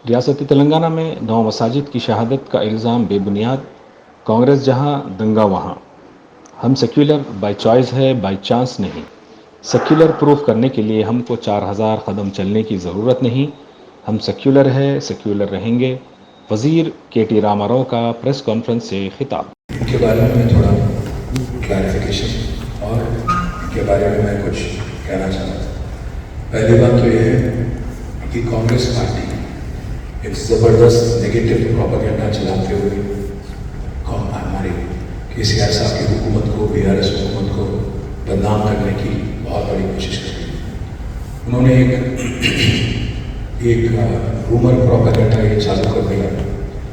रियासत तेलंगाना में 9 मसाजिद की शहादत का इल्ज़ाम बेबुनियाद, कांग्रेस जहां दंगा वहां। हम सेक्युलर बाय चॉइस है, बाय चांस नहीं। सेक्युलर प्रूफ करने के लिए हमको 4000 कदम चलने की ज़रूरत नहीं। हम सेक्युलर है, सेक्युलर रहेंगे। वज़ीर KT रामाराव का प्रेस कॉन्फ्रेंस से खिताब। के बारे में मैं थोड़ा क्लैरिफिकेशन और के बारे में मैं कुछ कहना चाहता था। पहली बात तो यह है कि कांग्रेस पार्टी एक ज़बरदस्त नेगेटिव प्रोपेगेंडा चलाते हुए हमारे KCR साहब की हुकूमत को, BRS हुकूमत को बदनाम करने की बहुत बड़ी कोशिश कर रही है। उन्होंने एक रूमर प्रोपेगेंडा ये चालू कर दिया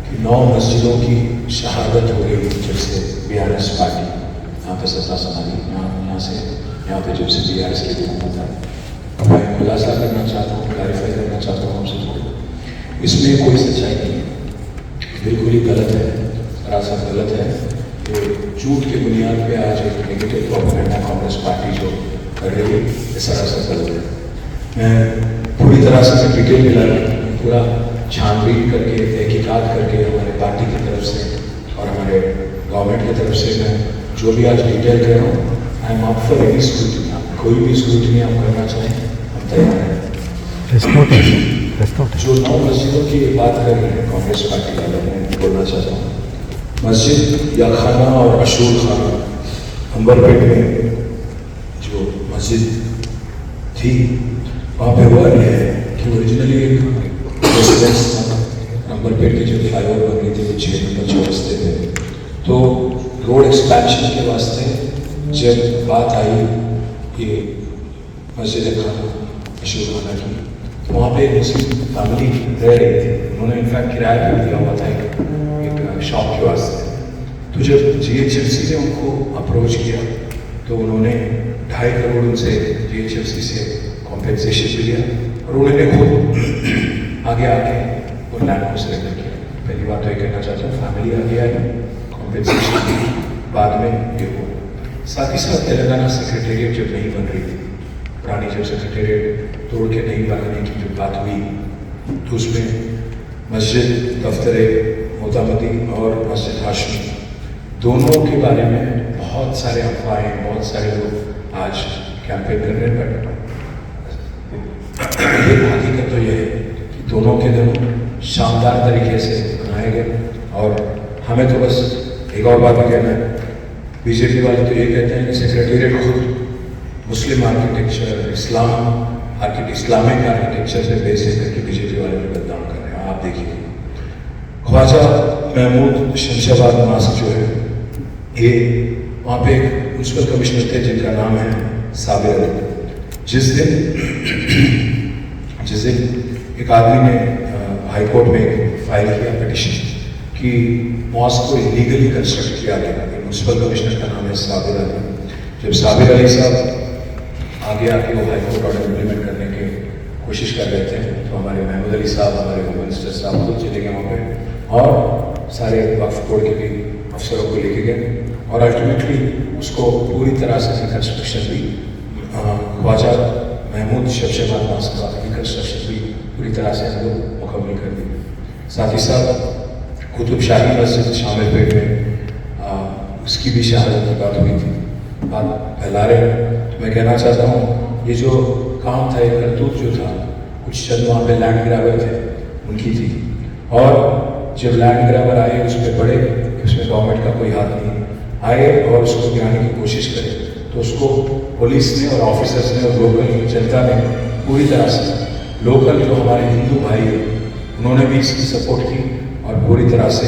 कि 9 मस्जिदों की शहादत हो गई जब से BRS पार्टी यहाँ पे सत्ता संभाली, यहाँ पे जब से BRS की हुकूमत है। मैं खुलासा करना चाहता हूँ, क्लैरिफाई करना चाहता हूँ आपसे थोड़ा, इसमें कोई सच्चाई नहीं है, बिल्कुल ही गलत है, सरासर गलत है। ये झूठ के बुनियाद पे आज एक नेगेटिव प्रोपेगेंडा कांग्रेस पार्टी जो कर रही है, ये सरासर गलत है। मैं पूरी तरह से डिटेल मिला पूरा छानबीन करके, तहकीकात करके हमारे पार्टी की तरफ से और हमारे गवर्नमेंट की तरफ से मैं जो भी आज डिटेल कह रहा हूँ, I am up for any scrutiny. कोई भी स्क्रूटनी आप करना चाहें, हम तैयार हैं। जो 9 मस्जिदों की बात कर रहे हैं कांग्रेस पार्टी वाले, मैं बोलना चाहता हूँ, मस्जिद या खाना और अशूर खाना अंबरपेट में जो मस्जिद थी, वहाँ पे हुआ यह है कि ओरिजिनली एक रेसिडेंस था। अंबरपेट की जो फ्लाईओवर बन रही थी वो 6 नंबर चौरस्ते थे, तो रोड एक्सपेंशन के वास्ते जब बात आई ये मस्जिद खाना अशूर खाना की, तो वहाँ पे मुस्लिम फैमिली रह रही थी। उन्होंने इनफैक्ट किराया भी दिया हुआ था एक शॉप के वास्ते। तो जब GHFC ने उनको अप्रोच किया तो उन्होंने 2.5 करोड़ उनसे GHFC से कॉम्पेंसेशन भी लिया और उन्होंने खुद आगे आके वो लैंड को सरेंडर किया। पहली बात तो ये कहना चाहता हूँ, फैमिली आगे आई, कॉम्पेंसेशन की बाद में ये हो। साथ ही साथ तेलंगाना सेक्रेटेरिएट जब नहीं बन रही थी, पुरानी जो सेक्रेटेरिएट तोड़ के नहीं बनाने की जो बात हुई, तो उसमें मस्जिद दफ्तर मोतामदी और मस्जिद हाशमी दोनों के बारे में बहुत सारे अफवाहें, बहुत सारे लोग आज कैंपेन कर रहे हैं। बट ये हकीकत तो ये है कि दोनों के दिन शानदार तरीके से बनाए गए। और हमें तो बस एक और बात कहना है, बीजेपी वाले तो ये कहते हैं कि सेक्रेटेरिएट खुद मुस्लिम आर्किटेक्चर, इस्लामिक आर्किटेक्चर से बेस करके बीजेपी वाले भी बदनाम कर रहे हैं। आप देखिए, ख्वाजा महमूद शमशाबाद मास्क जो है, ये वहाँ पे एक म्यूनसिपल कमिश्नर थे जिनका नाम है साबिर अली। जिस दिन एक आदमी ने हाई कोर्ट में फाइल किया पिटिशन कि मॉस्क को इलीगली कंस्ट्रक्ट किया गया, म्यूनसिपल कमिश्नर का नाम है साबिर अली। जब साबिर अली साहब आगे आके वो हाई कोर्ट ऑर्डर इम्प्लीमेंट करने की कोशिश कर रहे थे, तो हमारे महमूद अली साहब, हमारे होम मिनिस्टर साहब खुद चले गए वहाँ पे और सारे वक्फ बोर्ड के भी अफसरों को लेके गए और अल्टीमेटली उसको पूरी तरह से रिकन्स्ट्रक्शन भी ख्वाजा महमूद शमशाबाद मास्क का रिकन्स्ट्रक्शन भी पूरी तरह से हम लोग मुकम्मल कर दी। साथ ही साथ कुतुब शाही मस्जिद शामिलपेट में उसकी भी शहादत की बात हुई थी, बात फैला रहे हैं। तो मैं कहना चाहता हूँ, ये जो काम था, ये करतूत जो था, कुछ चंद वहाँ पे लैंड ग्रैबर थे उनकी थी, और जब लैंड ग्रैबर आए उस पर पड़े, उसमें गवर्नमेंट का कोई हाथ नहीं आए और उसको गिराने की कोशिश करे, तो उसको पुलिस ने और ऑफिसर्स ने और लोकल जनता ने पूरी तरह से, लोकल जो हमारे हिंदू भाई हैं उन्होंने भी इसकी सपोर्ट की और पूरी तरह से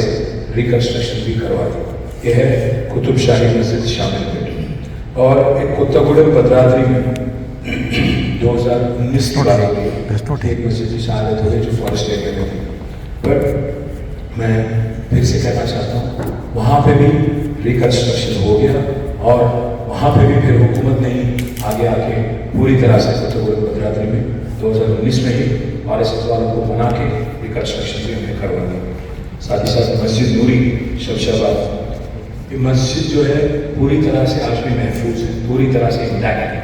रिकन्स्ट्रक्शन भी करवा दी। यह है कुतुब शाही मस्जिद शामिलपेट। और एक कोत्तागुड़म भद्राद्री में 2019 की बात होगी, एक मस्जिद की शहादत हो गई जो फॉरेस्ट एरिया में थी। बट मैं फिर से कहना चाहता हूँ, वहाँ पे भी रिकन्स्ट्रक्शन हो गया और वहाँ पे भी फिर हुकूमत ने आगे आके पूरी तरह से कोत्तागुड़म भद्राद्री में 2019 में ही RSS वालों को बना के रिकन्स्ट्रक्शन भी हमने करवा दिया। साथ ही साथ मस्जिद नूरी शमशाबाद, ये मस्जिद जो है पूरी तरह से आज भी महफूज है, पूरी तरह से इंटैक्ट है।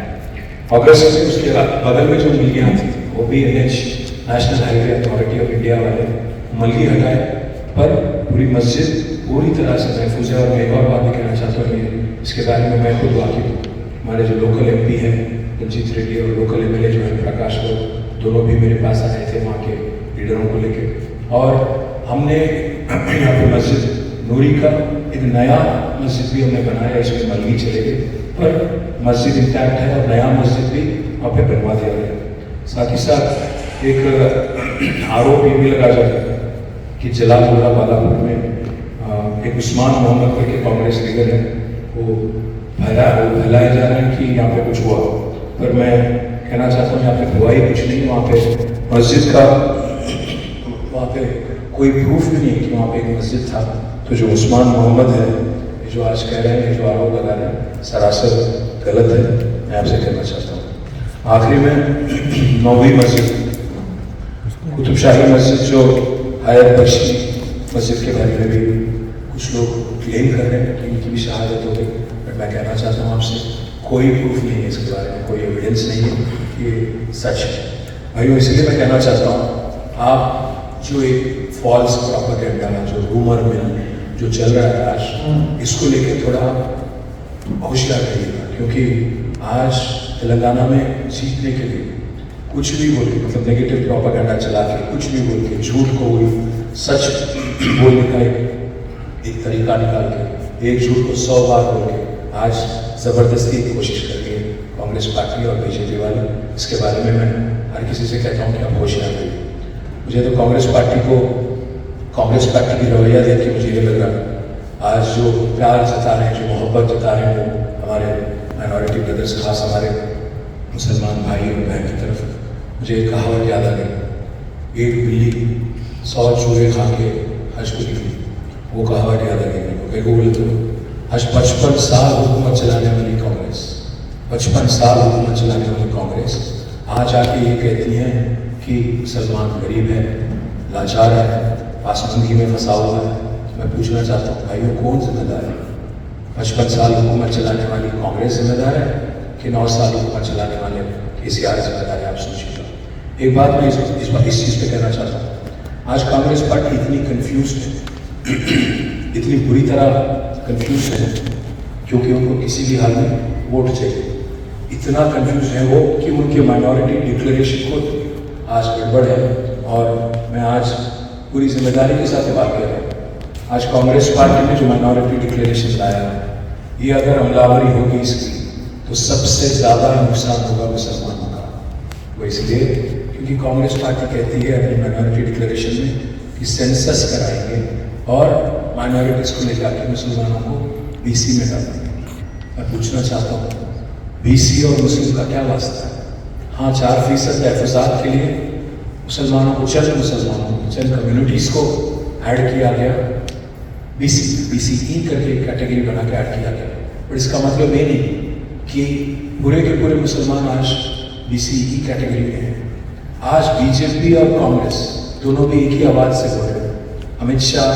अगस्त में उसके बगल में जो मिलियाँ थी वो भी NH national highway authority of India वाले मलगी हटाए, पर पूरी मस्जिद पूरी तरह से महफूज है। और मैं एक और बात भी कहना चाहता हूँ, ये इसके बारे में मैं खुद वाकिफ हूँ। हमारे जो लोकल एमपी हैं रंजीत रेड्डी और लोकल एमएलए जो है प्रकाश राव, दोनों भी मेरे पास आए थे वहाँ के लीडरों को लेके, और हमने यहाँ पे मस्जिद नूरी का एक नया मस्जिद भी हमने बनाया। इसमें मलगी चले गए, पर मस्जिद इंटैक्ट है और नया मस्जिद भी वहाँ पे बनवा दिया गया। साथ ही साथ एक आरोप ये भी लगा जाता है कि जलालपुरा बालापुर में एक उस्मान मोहम्मद करके कांग्रेस लीडर है, वो फैलाए जा रहे हैं कि यहाँ पे कुछ हुआ, पर मैं कहना चाहता हूँ यहाँ पे हुआ ही कुछ नहीं। वहाँ पे मस्जिद का वहाँ पे कोई प्रूफ भी नहीं कि वहाँ पे एक मस्जिद था। तो जो उस्मान मोहम्मद है, जो आज कह रहे हैं, जो आरोप लगा रहे हैं, सरासर गलत है। मैं आपसे कहना चाहता हूँ आखिरी में 9वीं मस्जिद कुतुब शाही मस्जिद जो हायर बख्शी मस्जिद के बारे में भी कुछ लोग क्लेम कर रहे हैं कि इनकी भी शहादत हो गई, बट मैं कहना चाहता हूँ आपसे कोई प्रूफ नहीं है इसके बारे में, कोई एविडेंस नहीं है कि ये सच है। भाइयों, इसलिए मैं कहना चाहता हूँ, आप जो एक फॉल्स प्रोपेगेंडा, जो रूमर मिल जो चल रहा है आज, इसको लेके थोड़ा होशियार रहिएगा, क्योंकि आज तेलंगाना में जीतने के लिए कुछ भी बोल के, मतलब नेगेटिव प्रोपेगेंडा चला के, कुछ भी बोल के, झूठ को सच बोलने का एक तरीका निकाल के, एक झूठ को 100 बार बोल के आज ज़बरदस्ती कोशिश कर रही है कांग्रेस पार्टी और बीजेपी वाले। इसके बारे में मैं हर किसी से कहता हूँ कि आप होशियार रहिए। मुझे तो कांग्रेस पार्टी की रवैया देख के मुझे ये लग रहा है, आज जो प्यार जता रहे हैं, जो मोहब्बत जता रहे हैं वो हमारे माइनॉरिटी ब्रदर्स, खास हमारे मुसलमान भाई और बहन की तरफ, मुझे एक कहावत याद आ गई, एक बिल्ली 100 चूहे खा के हज को निकली। वो कहावत याद आ गई मेरे को। बोले तो आज 55 साल हुकूमत चलाने वाली कांग्रेस, 55 साल हुकूमत चलाने वाली कांग्रेस आज आके ये कहती हैं कि मुसलमान गरीब है, लाचार है, आसमानगी में फंसा हुआ है। तो मैं पूछना चाहता हूँ भाइयों, कौन जिम्मेदार है? 55 साल हुकूमत चलाने वाली कांग्रेस जिम्मेदार है कि 9 साल हुकूमत चलाने वाले केसीआर जिम्मेदार है? आप सोचिएगा। एक बात मैं इस चीज़ पे कहना चाहता हूँ, आज कांग्रेस पार्टी इतनी कंफ्यूज है, इतनी बुरी तरह कंफ्यूज है, क्योंकि उनको किसी भी हाल में वोट चाहिए। इतना कंफ्यूज है वो कि उनके माइनॉरिटी डिक्लेरेशन को आज गड़बड़ है। और मैं आज पूरी जिम्मेदारी के साथ बात कर रहा हूँ, आज कांग्रेस पार्टी ने जो माइनॉरिटी डिक्लेरेशन लाया है, ये अगर अमलावरी होगी इसकी, तो सबसे ज़्यादा नुकसान होगा मुसलमानों का। वो इसलिए क्योंकि कांग्रेस पार्टी कहती है अपनी माइनॉरिटी डिक्लेरेशन में कि सेंसस कराएंगे और माइनॉरिटीज़ को ले जाकर मुसलमानों को बीसी में डाल देंगे। मैं पूछना चाहता हूँ, बीसी और मुस्लिम का क्या वास्ता है? हाँ, 4% तहफ़्फ़ुज़ात के लिए मुसलमानों को, चंद कम्युनिटीज़ को ऐड किया गया, बीसीई करके कैटेगरी बना के ऐड किया गया। पर इसका मतलब ये नहीं कि पूरे के पूरे मुसलमान आज बीसीई कैटेगरी में हैं। आज बीजेपी और कांग्रेस दोनों भी एक ही आवाज़ से बोल रहे हैं। अमित शाह,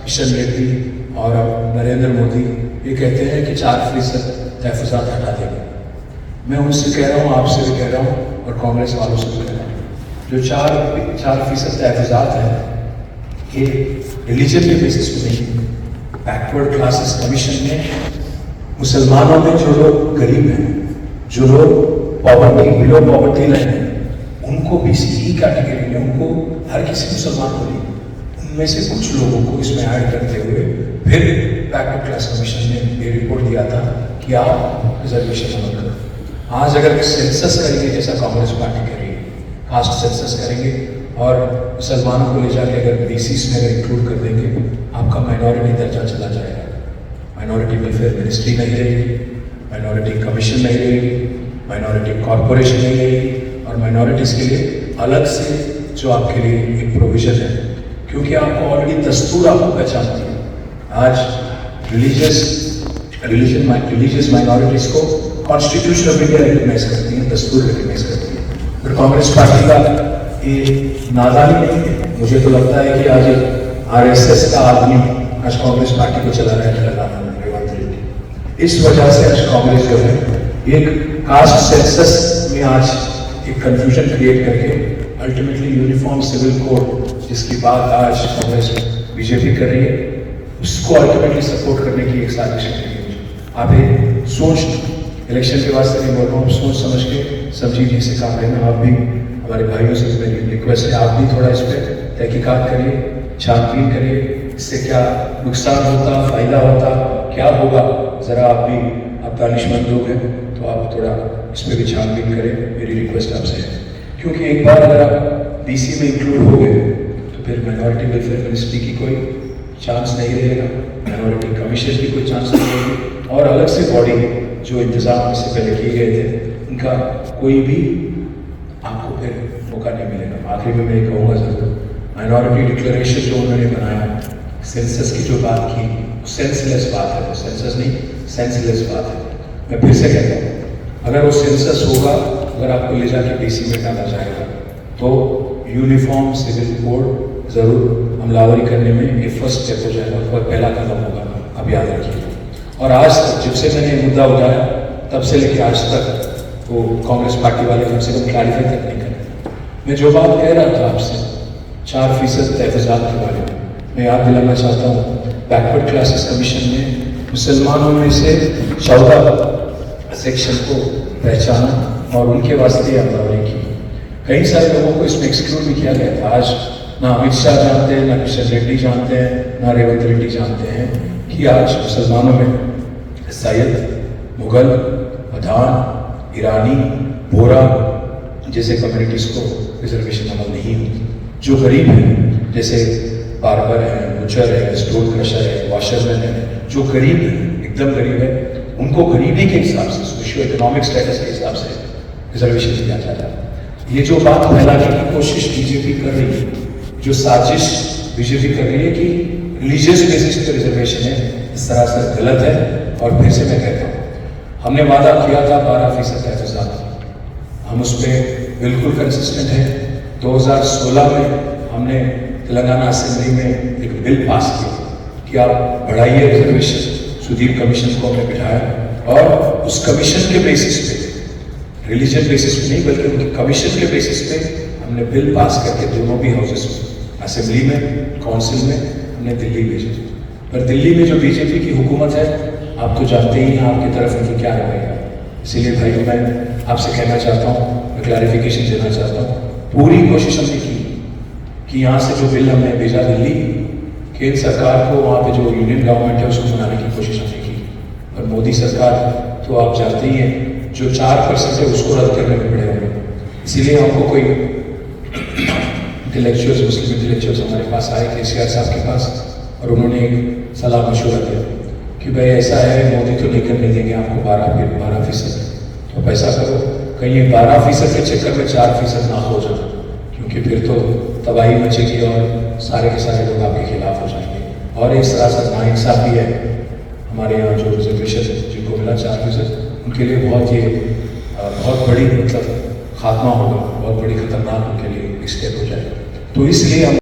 किशन रेड्डी और नरेंद्र मोदी ये कहते हैं कि 4% तहफ़्फ़ुज़ात हटा देंगे। मैं उनसे कह रहा हूँ, आपसे भी कह रहा हूँ और कांग्रेस वालों से भी कह रहा हूँ, जो 4% तहफ़्फ़ुज़ात है ये रिलीजन के बेसिस पे नहीं। बैकवर्ड क्लासेस कमीशन ने मुसलमानों में जो लोग गरीब हैं, जो लोग बिलो पॉवर्टी लाइन है, उनको बीसीई कैटेगरी में, उनको हर किसी मुसलमान को नहीं, उनमें से कुछ लोगों को इसमें ऐड करते हुए फिर बैकवर्ड क्लास कमीशन ने ये रिपोर्ट दिया था कि आप रिजर्वेशन अमल करो। आज अगर सेंसस करेंगे, जैसा कांग्रेस पार्टी कह रही है, कास्ट सेंसस करेंगे और मुसलमानों को ले जाके अगर बीसीस में अगर इंक्लूड कर देंगे, आपका माइनॉरिटी दर्जा चला जाएगा। माइनॉरिटी वेलफेयर मिनिस्ट्री नहीं रहेगी, माइनॉरिटी कमीशन नहीं रहेगी, माइनॉरिटी कॉरपोरेशन नहीं रहेगी, और माइनॉरिटीज़ के लिए अलग से जो आपके लिए एक प्रोविजन है, क्योंकि आपको ऑलरेडी दस्तूर आपको पहचानती है। आज रिलीजियस माइनॉरिटीज़ को कॉन्स्टिट्यूशन ऑफ इंडिया रिकग्नाइज करती है, दस्तूर रिकग्नाइज करती है। फिर कांग्रेस पार्टी का ये नादानी नहीं है। मुझे तो लगता है कि आज आरएसएस का आदमी आज कांग्रेस पार्टी को चला रहा है तेलंगाना में, रेवंत रेड्डी। इस वजह से आज कांग्रेस जो है एक कास्ट सेंसस में आज एक कंफ्यूजन क्रिएट करके अल्टीमेटली यूनिफॉर्म सिविल कोड जिसकी बात आज कांग्रेस बीजेपी कर रही है, उसको अल्टीमेटली सपोर्ट करने की एक साजिश है। आप एक सोच, इलेक्शन के वास्ते नहीं बोल रहा हूँ, सोच समझ के सब चीज़ से काम लेना। आप भी हमारे भाइयों से मेरी रिक्वेस्ट है, आप भी थोड़ा इस पर तहकीकात करिए, छानबीन करिए, इससे क्या नुकसान होता, फायदा होता, क्या होगा, ज़रा आप भी, आप दानिशमंद लोग हैं तो आप थोड़ा इस पर भी छानबीन करें, मेरी रिक्वेस्ट आपसे है। क्योंकि एक बार अगर आप डीसी में इंक्लूड हो गए तो फिर माइनॉरिटी वेलफेयर मिनिस्ट्री की कोई चांस नहीं रहेगा, माइनॉरिटी कमीशन की कोई चांस नहीं रहेगी, और अलग से बॉडी जो इंतजाम इससे पहले किए गए थे उनका कोई भी आपको फिर मौका नहीं मिलेगा। आखिर में मैं ये कहूँगा जरूर, माइनॉरिटी डिक्लेरेशन जो उन्होंने बनाया, सेंसस की जो बात की, सेंसलेस बात है, वो सेंसस नहीं, सेंसलेस बात है। मैं फिर से कहता हूँ, अगर वो सेंसस होगा, अगर आपको ले जाके डीसी में डाला जाएगा तो यूनिफॉर्म सिविल कोड जरूर अमलावरी करने में ये फर्स्ट स्टेप हो जाएगा, और पहला कदम होगा, आप याद रखिए। और आज तक जब से मैंने ये मुद्दा उठाया तब से लेकर आज तक वो कांग्रेस पार्टी वाले कम से कम क्लैरिफाई तक नहीं कर। मैं जो बात कह रहा था आपसे 4% तहफ़्फ़ुज़ात के बारे में, मैं याद दिलाना चाहता हूँ, बैकवर्ड क्लासेस कमीशन ने मुसलमानों में से 14 सेक्शन को पहचाना और उनके वास्ते अमलावरी की। कई सारे लोगों को इसमें एक्सक्लूड भी किया गया था। आज ना अमित शाह जानते हैं, ना किशन रेड्डी जानते हैं, ना रेवंत रेड्डी जानते हैं कि आज मुसलमानों में सैयद, मुगल, पठान, ईरानी, बोरा जैसे कम्युनिटीज़ को रिजर्वेशन अमल नहीं होती। जो गरीब हैं, जैसे बार्बर है, बुचर है, स्टोन क्रशर है, वॉशरमैन है, जो गरीब है, एकदम गरीब है, उनको गरीबी के हिसाब से, सोशियो इकोनॉमिक स्टेटस के हिसाब से रिजर्वेशन दिया जाता है। ये जो बात फैलाने की कोशिश बीजेपी कर रही है, जो साजिश बीजेपी कर रही है कि रिलीजियस बेसिस पे रिजर्वेशन है, सरासर गलत है। और फिर से मैं कहता हूँ, हमने वादा किया था 12% तहफ़्फ़ुज़ात, हम उस पर बिल्कुल कंसिस्टेंट हैं। 2016 में हमने तेलंगाना असेंबली में एक बिल पास किया कि आप बढ़ाइए रिजर्वेशन। सुधीर कमीशन को हमने बिठाया और उस कमीशन के बेसिस पे, रिलीजन बेसिस पे नहीं बल्कि उनके कमीशन के बेसिस पे हमने बिल पास करके दोनों भी हाउसेस में, असेंबली में, काउंसिल में, हमने दिल्ली भेजे। पर दिल्ली में जो बीजेपी की हुकूमत है, आप तो जानते ही हैं आपकी तरफ उनकी क्या रहेगा। इसीलिए भाई मैं आपसे कहना चाहता हूँ, मैं क्लैरिफिकेशन देना चाहता हूँ, पूरी कोशिश हमने की कि यहाँ से जो बिल हमने भेजा दिल्ली, केंद्र सरकार को वहाँ पे जो यूनियन गवर्नमेंट है उसको बनाने की कोशिश हमने की। और मोदी सरकार तो आप जानते ही हैं, जो 4% है उसको रद्द करने में पड़े हुए। इसीलिए हमको कोई इंटेलेक्चुअल्स, मुस्लिम इंटेलेक्चुअल्स हमारे पास आए, केसीआर साहब के पास, और उन्होंने एक सलाह मशवरा दिया कि भाई ऐसा है, मोदी तो नहीं करने देंगे आपको 12%, तो आप ऐसा करो, कहीं 12% के चक्कर में 4% ना हो जाए, क्योंकि फिर तो तबाही मचेगी और सारे के सारे लोग आपके खिलाफ हो जाएंगे। और एक सरासर नाइंसाफी है, हमारे यहाँ जो रिजर्वेशन जिनको मिला 4%, उनके लिए बहुत बड़ी मतलब खात्मा होगा, बहुत बड़ी खतरनाक उनके लिए स्टेप हो जाएगा। तो इसलिए हम